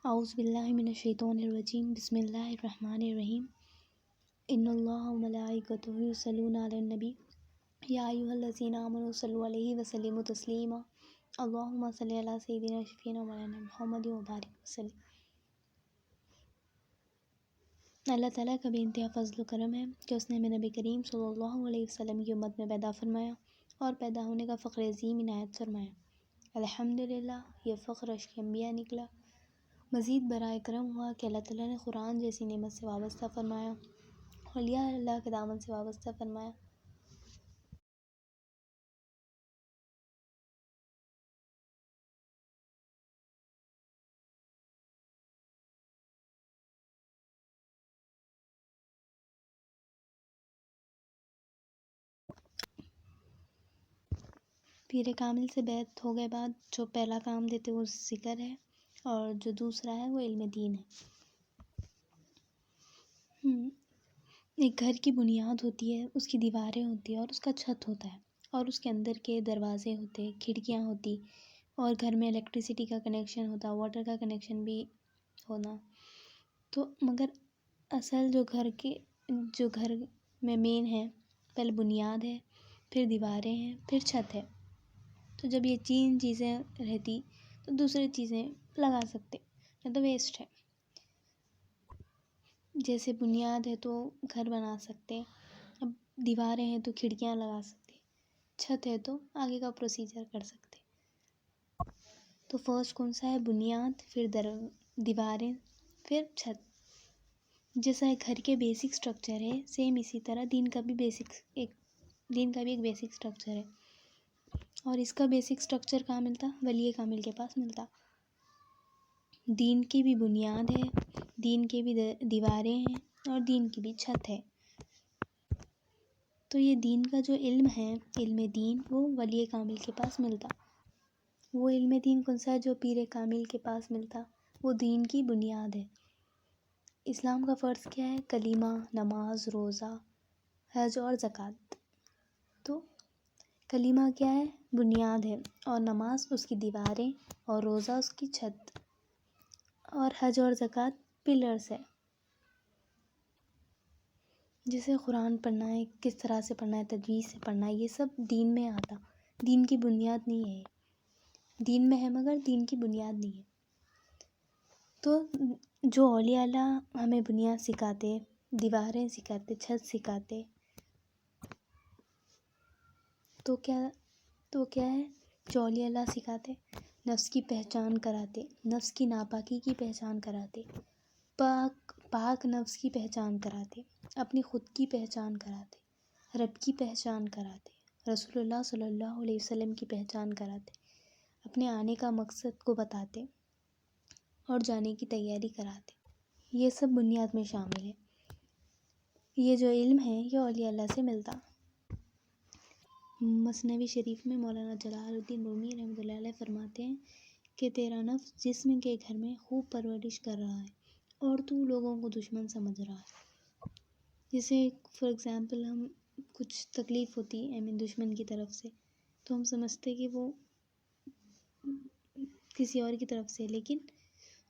اعوذ باللہ من الشیطان الرجیم بسم اللہ الرحمن الرحیم ان اللہ و ملائکتہ یصلون علی النبی یا ایھا الذین آمنوا صلوا علیہ وسلموا تسلیما اللہم صلی علی سیدنا شفیعنا مولانا محمد وبارک وسلم۔ اللہ تعالیٰ کا بے انتہا فضل و کرم ہے کہ اس نے ہمیں نبی کریم صلی اللہ علیہ وسلم کی امت میں پیدا فرمایا اور پیدا ہونے کا فخر عظیم عنایت فرمایا۔ الحمدللہ یہ فخر اشک انبیاء نکلا۔ مزید برائے کرم ہوا کہ اللہ تعالیٰ نے قرآن جیسی نعمت سے وابستہ فرمایا، اولیاء اللہ کے دامن سے وابستہ فرمایا۔ پیر کامل سے بیعت ہو گئے بعد جو پہلا کام دیتے وہ ذکر ہے اور جو دوسرا ہے وہ علم دین ہے۔ ایک گھر کی بنیاد ہوتی ہے، اس کی دیواریں ہوتی ہیں اور اس کا چھت ہوتا ہے اور اس کے اندر کے دروازے ہوتے، کھڑکیاں ہوتی اور گھر میں الیکٹریسٹی کا کنیکشن ہوتا، واٹر کا کنیکشن بھی ہونا۔ تو مگر اصل جو گھر میں مین ہے، پہلے بنیاد ہے، پھر دیواریں ہیں، پھر چھت ہے۔ تو جب یہ تین چیزیں رہتی تو دوسری چیزیں لگا سکتے، نہیں تو ویسٹ ہے۔ جیسے بنیاد ہے تو گھر بنا سکتے، اب دیواریں ہیں تو کھڑکیاں لگا سکتے، چھت ہے تو آگے کا پروسیجر کر سکتے۔ تو فرسٹ کون سا ہے؟ بنیاد، پھر دیواریں، پھر چھت۔ جیسا گھر کے بیسک سٹرکچر ہے سیم اسی طرح دین کا بھی ایک بیسک سٹرکچر ہے، اور اس کا بیسک سٹرکچر کہاں ملتا؟ ولی کامل کے پاس ملتا۔ دین کی بھی بنیاد ہے، دین کی بھی دیواریں ہیں اور دین کی بھی چھت ہے۔ تو یہ دین کا جو علم ہے، علم دین، وہ ولی کامل کے پاس ملتا۔ وہ علم دین کون سا ہے جو پیر کامل کے پاس ملتا؟ وہ دین کی بنیاد ہے۔ اسلام کا فرض کیا ہے؟ کلمہ، نماز، روزہ، حج اور زکوٰۃ۔ تو کلمہ کیا ہے؟ بنیاد ہے، اور نماز اس کی دیواریں، اور روزہ اس کی چھت، اور حج اور زکوٰۃ پلرز ہے۔ جیسے قرآن پڑھنا ہے، کس طرح سے پڑھنا ہے، تجوید سے پڑھنا ہے، یہ سب دین میں آتا، دین کی بنیاد نہیں ہے۔ دین میں ہے مگر دین کی بنیاد نہیں ہے۔ تو جو اولیاء اللہ ہمیں بنیاد سکھاتے، دیواریں سکھاتے، چھت سکھاتے، تو کیا ہے جو اولیاء اللہ سکھاتے؟ نفس کی پہچان کراتے، نفس کی ناپاکی کی پہچان کراتے، پاک نفس کی پہچان کراتے، اپنی خود کی پہچان کراتے، رب کی پہچان کراتے، رسول اللہ صلی اللہ علیہ وسلم کی پہچان کراتے، اپنے آنے کا مقصد کو بتاتے اور جانے کی تیاری کراتے۔ یہ سب بنیاد میں شامل ہے۔ یہ جو علم ہے یہ اولیاء اللہ سے ملتا۔ مثنوی شریف میں مولانا جلال الدین رومی رحمۃ اللہ علیہ فرماتے ہیں کہ تیرا نفس جسم کے گھر میں خوب پرورش کر رہا ہے اور تو لوگوں کو دشمن سمجھ رہا ہے۔ جیسے فار ایگزامپل ہم کچھ تکلیف ہوتی دشمن کی طرف سے تو ہم سمجھتے کہ وہ کسی اور کی طرف سے، لیکن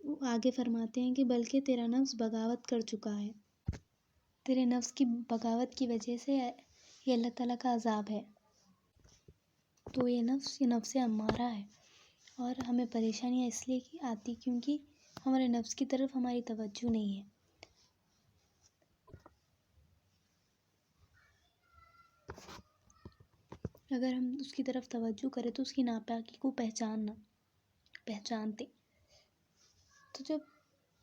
وہ آگے فرماتے ہیں کہ بلکہ تیرا نفس بغاوت کر چکا ہے، تیرے نفس کی بغاوت کی وجہ سے یہ اللہ تعالیٰ کا عذاب ہے۔ تو یہ نفس امارہ ہے، اور ہمیں پریشانیاں اس لیے آتی کیونکہ ہمارے نفس کی طرف ہماری توجہ نہیں ہے۔ اگر ہم اس کی طرف توجہ کریں تو اس کی ناپاکی کو پہچانتے تو جب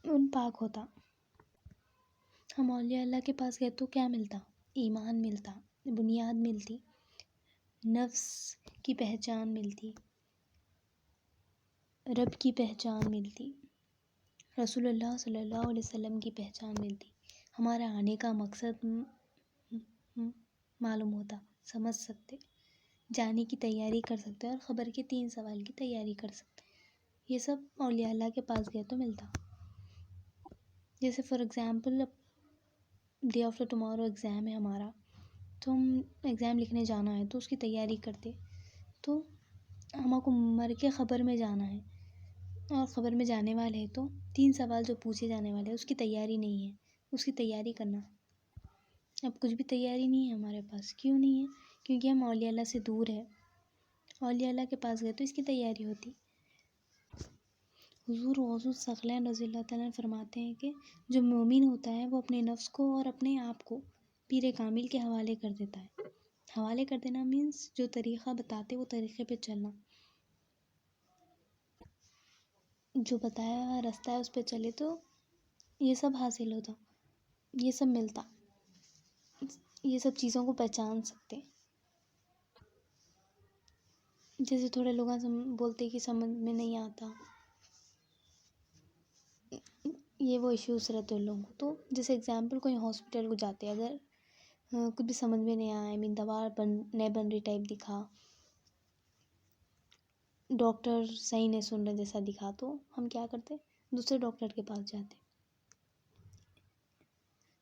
ان پاک ہوتا۔ ہم اولیاء اللہ کے پاس گئے تو کیا ملتا؟ ایمان ملتا، بنیاد ملتی، نفس کی پہچان ملتی، رب کی پہچان ملتی، رسول اللہ صلی اللہ علیہ وسلم کی پہچان ملتی، ہمارا آنے کا مقصد معلوم ہوتا، سمجھ سکتے، جانے کی تیاری کر سکتے اور خبر کے 3 سوال کی تیاری کر سکتے۔ یہ سب اولیاء اللہ کے پاس گئے تو ملتا۔ جیسے for example day after tomorrow exam ہے ہمارا، تو ہم ایگزام لکھنے جانا ہے تو اس کی تیاری کرتے، تو ہم کو مر کے خبر میں جانا ہے، اور خبر میں جانے والے ہیں تو 3 سوال جو پوچھے جانے والے ہیں اس کی تیاری نہیں ہے، اس کی تیاری کرنا. اب کچھ بھی تیاری نہیں ہے ہمارے پاس. کیوں نہیں ہے؟ کیونکہ ہم اولیاء اللہ سے دور ہیں. اولیاء اللہ کے پاس گئے تو اس کی تیاری ہوتی. حضور غوث الثقلین رضی اللہ تعالیٰ عنہ فرماتے ہیں کہ جو مومن ہوتا ہے وہ اپنے نفس کو اور اپنے آپ کو پیر کامل کے حوالے کر دیتا ہے. حوالے کر دینا مینس جو طریقہ بتاتے وہ طریقے پہ چلنا، جو بتایا ہوا راستہ ہے اس پہ چلے تو یہ سب حاصل ہوتا، یہ سب ملتا، یہ سب چیزوں کو پہچان سکتے. جیسے تھوڑے لوگ بولتے کہ سمجھ میں نہیں آتا، یہ وہ ایشوز رہتے ان لوگوں کو. تو جیسے اگزامپل کوئی ہاسپٹل کو جاتے اگر کچھ بھی سمجھ میں نہیں آیا، دوا نہیں بن رہی ٹائپ دکھا، ڈاکٹر صحیح نہیں سن رہے جیسا دکھا، تو ہم کیا کرتے؟ دوسرے ڈاکٹر کے پاس جاتے.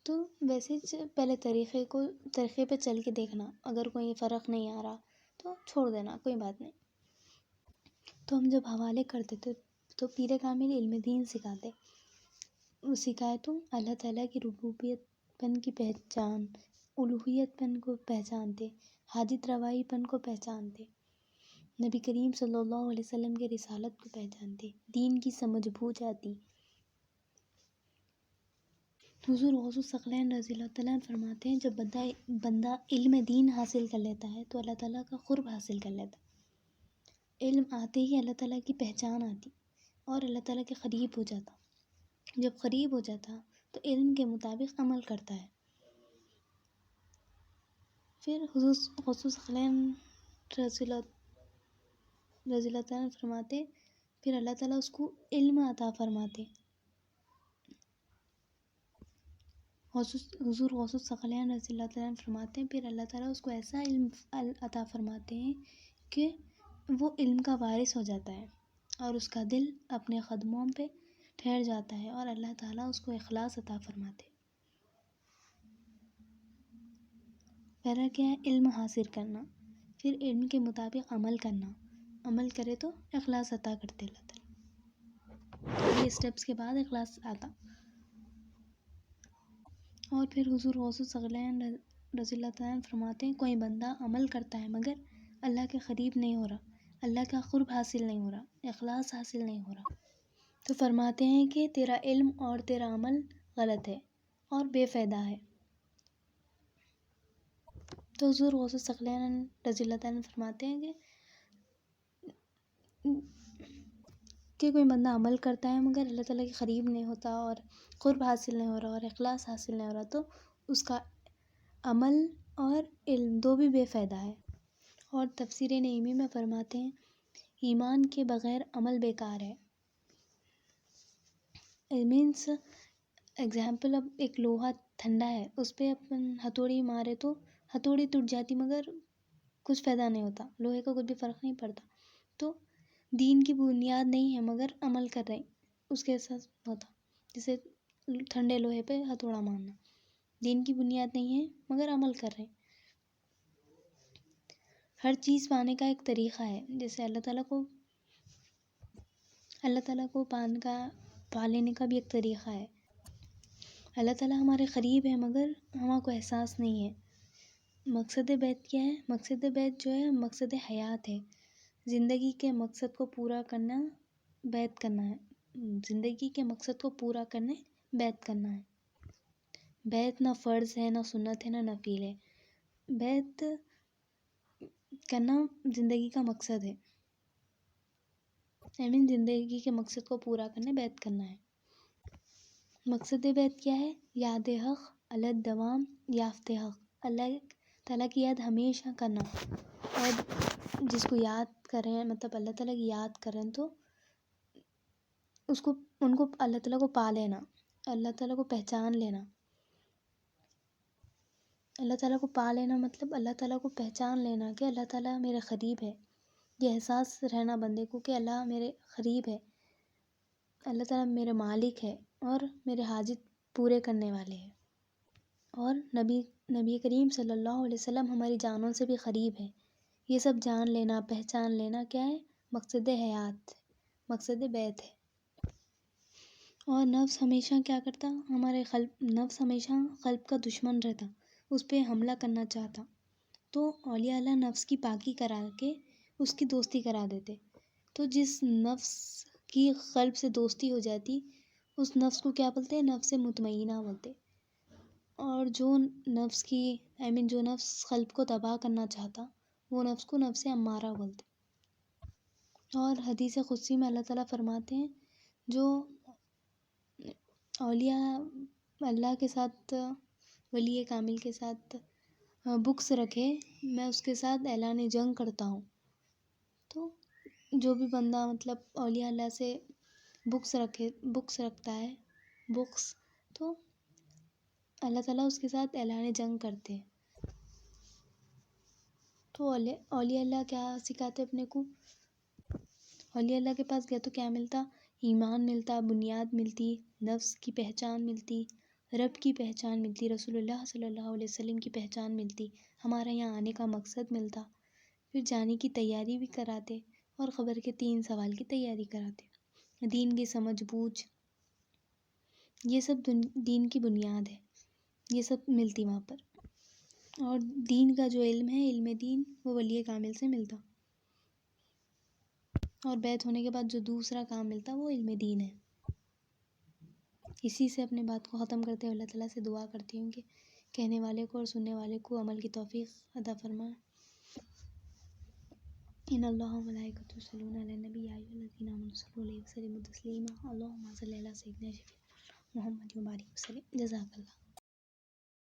تو ویسے پہلے طریقے پہ چل کے دیکھنا، اگر کوئی فرق نہیں آ رہا تو چھوڑ دینا، کوئی بات نہیں. تو ہم جب حوالے کرتے تھے تو پیر کامل علم دین سکھاتے. وہ سکھائے تو اللہ تعالیٰ کی ربوبیت پن کی پہچان، الوہیت پن کو پہچانتے، حاجت روائی پن کو پہچانتے، نبی کریم صلی اللہ علیہ وسلم کے رسالت کو پہچانتے، دین کی سمجھ بوجھ آتی. حضور غوث الثقلین رضی اللہ تعالیٰ عنہ فرماتے ہیں جب بندہ علم دین حاصل کر لیتا ہے تو اللہ تعالیٰ کا قرب حاصل کر لیتا. علم آتے ہی اللہ تعالیٰ کی پہچان آتی اور اللہ تعالیٰ کے قریب ہو جاتا. جب قریب ہو جاتا تو علم کے مطابق عمل کرتا ہے. پھر حضور غوث الثقلین رضی اللہ تعالیٰ عنہ فرماتے پھر اللہ تعالیٰ اس کو علم عطا فرماتے. حضور غوث الثقلین رضی اللہ تعالیٰ عنہ فرماتے ہیں پھر اللہ تعالیٰ اس کو ایسا علم عطا فرماتے ہیں کہ وہ علم کا وارث ہو جاتا ہے اور اس کا دل اپنے قدموں پہ ٹھہر جاتا ہے اور اللہ تعالیٰ اس کو اخلاص عطا فرماتے. پہلا کیا ہے؟ علم حاصل کرنا، پھر علم کے مطابق عمل کرنا، عمل کرے تو اخلاص عطا کرتے اللہ تعالیٰ. یہ اسٹیپس کے بعد اخلاص آتا. اور پھر حضور غوث الثقلین رضی اللہ تعالیٰ عنہ فرماتے ہیں کوئی بندہ عمل کرتا ہے مگر اللہ کے قریب نہیں ہو رہا، اللہ کا قرب حاصل نہیں ہو رہا، اخلاص حاصل نہیں ہو رہا، تو فرماتے ہیں کہ تیرا علم اور تیرا عمل غلط ہے اور بے فائدہ ہے. تو حضور غوث الثقلین رضی اللہ تعالیٰ عنہ فرماتے ہیں کہ کوئی بندہ عمل کرتا ہے مگر اللہ تعالیٰ کے قریب نہیں ہوتا اور قرب حاصل نہیں ہو رہا اور اخلاص حاصل نہیں ہو رہا تو اس کا عمل اور علم دو بھی بے فائدہ ہے. اور تفسیر نعیمی میں فرماتے ہیں ایمان کے بغیر عمل بیکار ہے. مینس ایگزامپل اب ایک لوہا ٹھنڈا ہے، اس پہ اپن ہتھوڑی مارے تو ہتھوڑی ٹوٹ جاتی مگر کچھ فائدہ نہیں ہوتا، لوہے کا کچھ بھی فرق نہیں پڑتا. تو دین کی بنیاد نہیں ہے مگر عمل کر رہے اس کے ساتھ ہوتا. جیسے ٹھنڈے لوہے پہ ہتھوڑا مارنا، دین کی بنیاد نہیں ہے مگر عمل کر رہے. ہر چیز پانے کا ایک طریقہ ہے. جیسے اللہ تعالیٰ کو پا لینے کا بھی ایک طریقہ ہے. اللہ تعالیٰ ہمارے قریب ہے مگر ہمارے کو احساس نہیں ہے. مقصد بیت کیا ہے؟ مقصد بیت جو ہے مقصد حیات ہے. زندگی کے مقصد کو پورا کرنا بیت کرنا ہے. زندگی کے مقصد کو پورا کرنے بیت کرنا ہے. بیت نہ فرض ہے، نہ سنت ہے، نہ نفل ہے. بیت کرنا زندگی کا مقصد ہے. زندگی کے مقصد کو پورا کرنے بیت کرنا ہے. مقصد بیت کیا ہے؟ یاد حق علی الدوام یافت حق، اللہ تعالیٰ کی یاد ہمیشہ کرنا. اور جس کو یاد کریں مطلب اللہ تعالیٰ کی یاد کریں تو ان کو اللہ تعالیٰ کو پا لینا، اللہ تعالیٰ کو پہچان لینا. اللہ تعالیٰ کو پا لینا مطلب اللہ تعالیٰ کو پہچان لینا کہ اللہ تعالیٰ میرے قریب ہے. یہ احساس رہنا بندے کو کہ اللہ میرے قریب ہے، اللہ تعالیٰ میرے مالک ہے اور میرے حاجت پورے کرنے والے ہیں. اور نبی کریم صلی اللہ علیہ وسلم ہماری جانوں سے بھی قریب ہے. یہ سب جان لینا، پہچان لینا کیا ہے؟ مقصد حیات، مقصد بیت ہے. اور نفس ہمیشہ کیا کرتا، ہمارے نفس ہمیشہ قلب کا دشمن رہتا، اس پہ حملہ کرنا چاہتا. تو اولیاء اللہ نفس کی پاکی کرا کے اس کی دوستی کرا دیتے. تو جس نفس کی قلب سے دوستی ہو جاتی اس نفس کو کیا بولتے ہیں؟ نفس مطمئنہ بولتے. اور جو نفس کی جو نفس قلب کو تباہ کرنا چاہتا وہ نفس کو نفس امارہ بولتے. اور حدیث قدسی میں اللہ تعالیٰ فرماتے ہیں جو اولیاء اللہ کے ساتھ، ولی کامل کے ساتھ بغض رکھے میں اس کے ساتھ اعلان جنگ کرتا ہوں. تو جو بھی بندہ مطلب اولیاء اللہ سے بغض رکھتا ہے تو اللہ تعالیٰ اس کے ساتھ اعلان جنگ کرتے ہیں. تو اولیاء اللہ کیا سکھاتے اپنے کو؟ اولیاء اللہ کے پاس گیا تو کیا ملتا؟ ایمان ملتا، بنیاد ملتی، نفس کی پہچان ملتی، رب کی پہچان ملتی، رسول اللہ صلی اللہ علیہ وسلم کی پہچان ملتی، ہمارا یہاں آنے کا مقصد ملتا، پھر جانے کی تیاری بھی کراتے اور قبر کے 3 سوال کی تیاری کراتے، دین کی سمجھ بوجھ، یہ سب دین کی بنیاد ہے، یہ سب ملتی وہاں پر. اور دین کا جو علم ہے، علم دین، وہ ولی کامل سے ملتا. اور بیعت ہونے کے بعد جو دوسرا کام ملتا وہ علم دین ہے. اسی سے اپنے بات کو ختم کرتے ہوئے اللہ تعالیٰ سے دعا کرتی ہوں کہ کہنے والے کو اور سننے والے کو عمل کی توفیق عطا فرمائے. ان اللہ و ملائکتہ یصلون علی النبی یا ایھا الذین آمنوا صلوا علیہ وسلموا تسلیما اللهم صل علی سیدنا محمد و بارک وسلم. جزاک اللہ.